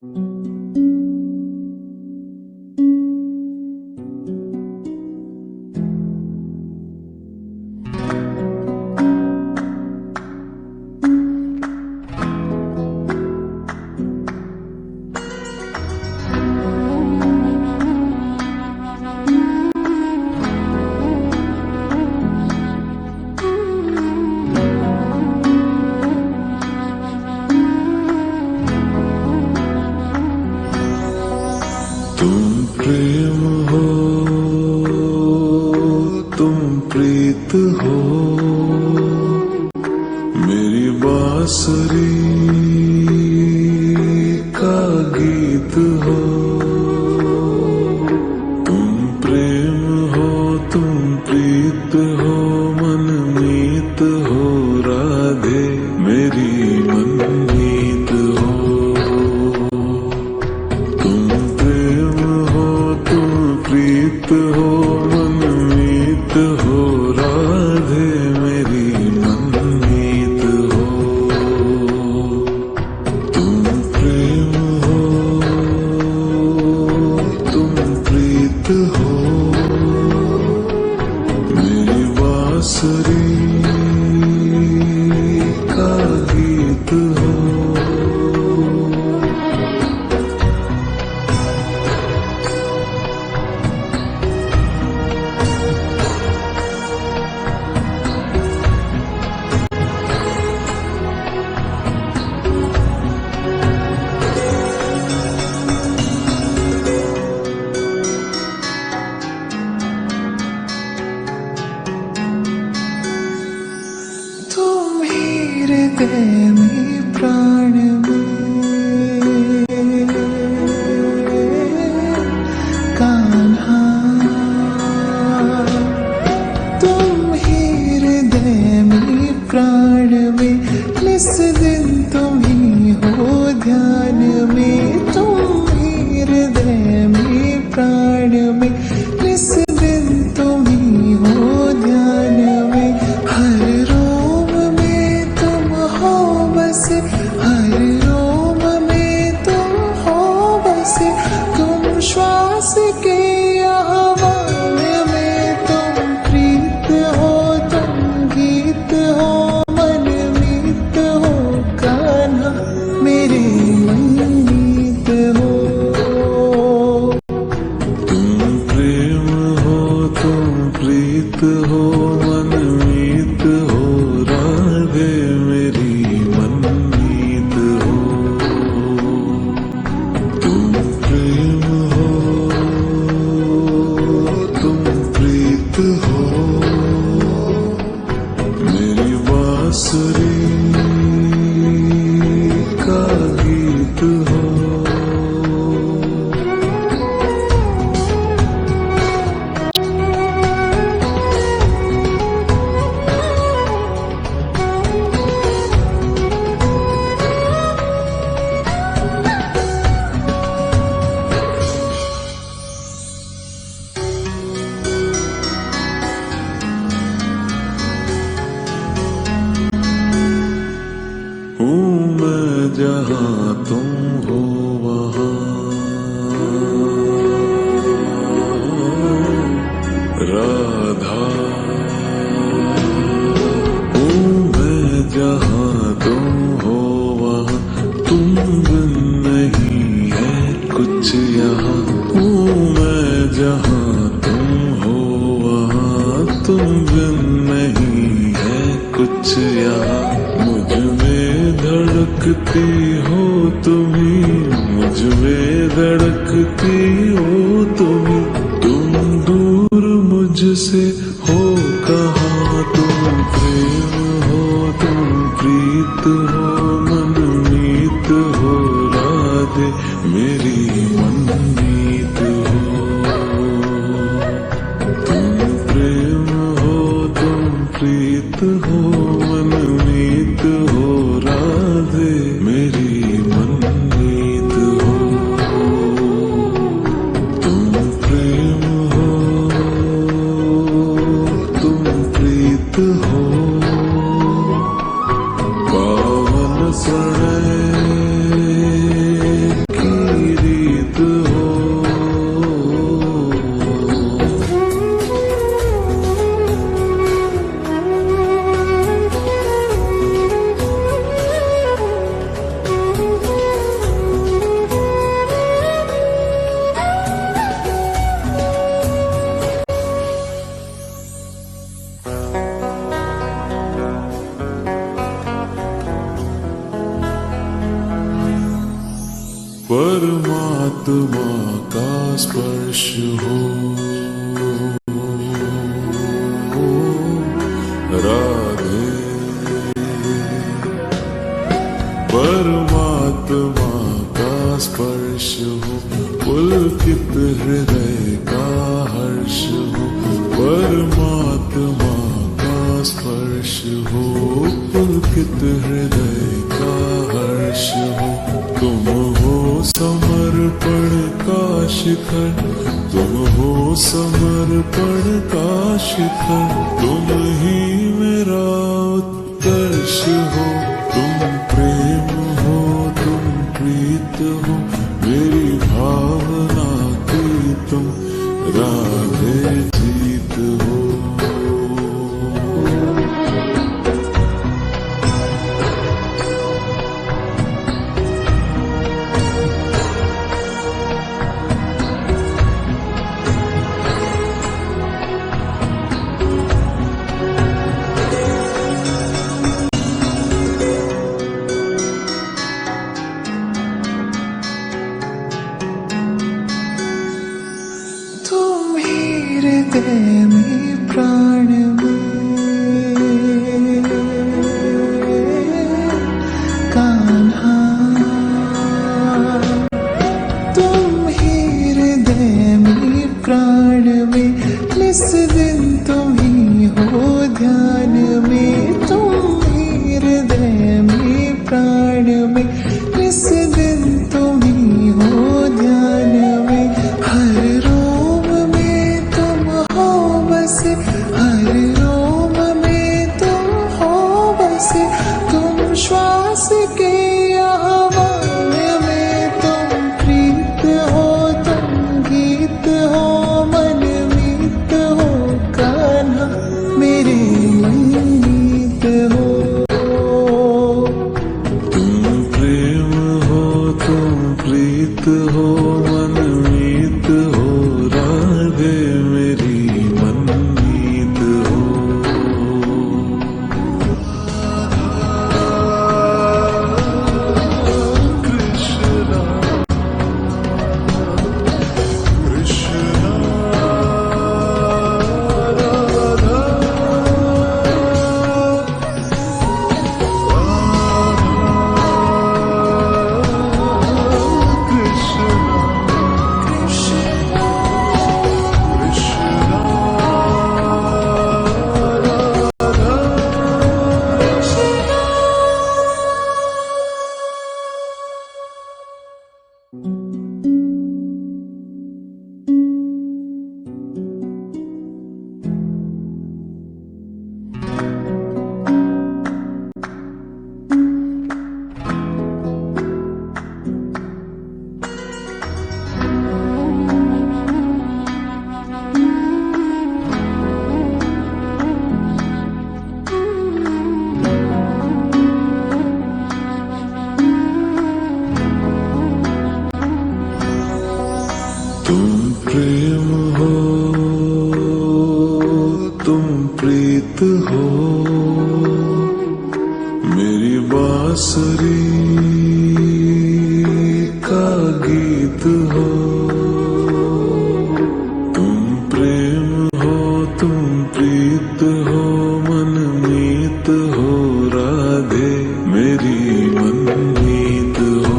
तुम प्रेम हो, तुम प्रीत हो, मेरी बांसुरी का गीत हो। तुम प्रेम हो, तुम प्रीत हो, मनमीत हो, राधे मेरी मनमीत हो। प्रीत हो, मनमीत हो, राधे मेरी मनमीत हो। तुम प्रेम हो, तुम प्रीत हो, मेरी बांसुरी का गीत हो। हृदय में प्राण में कान्हा, तुम ही हृदय में प्राण में, निस दिन तुम ही हो ध्यान में। तुम ही हृदय में प्राण में, निस दिन तुम ही हो ध्यान में। हर हर रोम में तुम हो बसे, तुम श्वास के आह्वान में। तुम प्रीत हो, तुम गीत हो, मनमीत हो, कान्हा मेरे मनमीत हो। तुम प्रेम हो, तुम प्रीत हो, मनमीत हो, राधे मेरी मनमीत हो। तुम प्रेम हो, तुम प्रीत हो, मेरी बांसुरी का गीत हो। जहाँ तुम हो वहाँ राधा हूँ मैं, जहाँ तुम हो वहाँ तुम बिन नहीं है कुछ यहाँ। हूँ मैं जहाँ तुम हो वहाँ तुम बिन नहीं है कुछ यहाँ। मुझ में धड़कती हो तुम्ही, मुझ में धड़कती हो तुम्ही, तुम दूर मुझसे हो कहाँ। तुम प्रेम हो, तुम प्रीत हो, मनमीत हो, राधे मेरी मनमीत हो। तुम प्रेम हो, तुम प्रीत हो, मनमीत हो, राधे मेरी मनमीत हो। तुम प्रेम हो, तुम प्रीत हो, पावन प्रणय की परमात्मा का स्पर्श हो राधे। परमात्मा का स्पर्श हो, पुलकित हृदय का हर्ष हो। परमात्मा का स्पर्श हो, पुलकित हृदय का हर्ष हो। तुम हो समर्पण का शिखर, तुम हो समर्पण का शिखर। तुम ही मेरा उत्कर्ष हो। तुम प्रेम हो, तुम प्रीत हो, मेरी भावना की तुम राधे जीत हो। तुम ही हृदय में प्राण में कान्हा। तुम ही हृदय में प्राण में, निस दिन तुम ही हो ध्यान में। तुम ही हृदय में प्राण में, निस दिन तुम ही हो ध्यान में। हर रोम में तुम हो बसे, हर रोम में तुम हो बसे। तुम श्वास के आह्वान में, तुम प्रीत हो, तुम गीत हो, मनमीत हो कान्हा, मेरे मनमीत हो। तुम प्रेम हो, तुम प्रीत हो, मनमीत हो राधे, मेरी मनमीत हो। कृष्णा कृष्णा राधा तुम प्रेम हो, तुम प्रीत हो, मेरी बांसुरी का गीत हो। तुम प्रेम हो, तुम प्रीत हो, मनमीत हो राधे, मेरी मनमीत हो।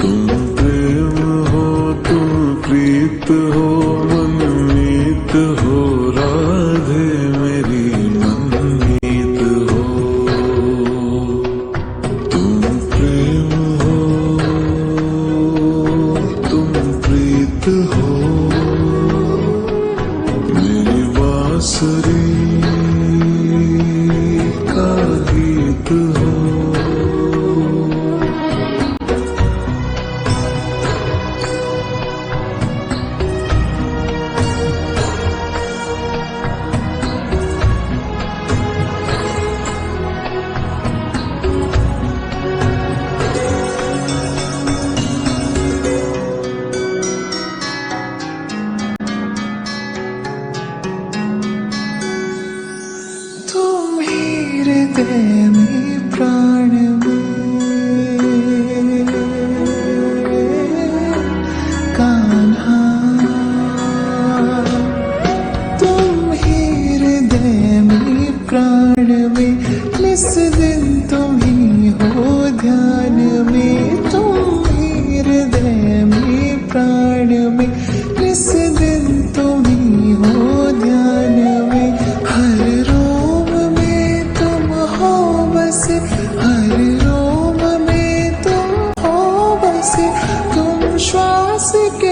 तुम प्रेम हो, तुम प्रीत हो, मनमीत हो राधे, मेरी मनमीत हो। तुम प्रेम हो, के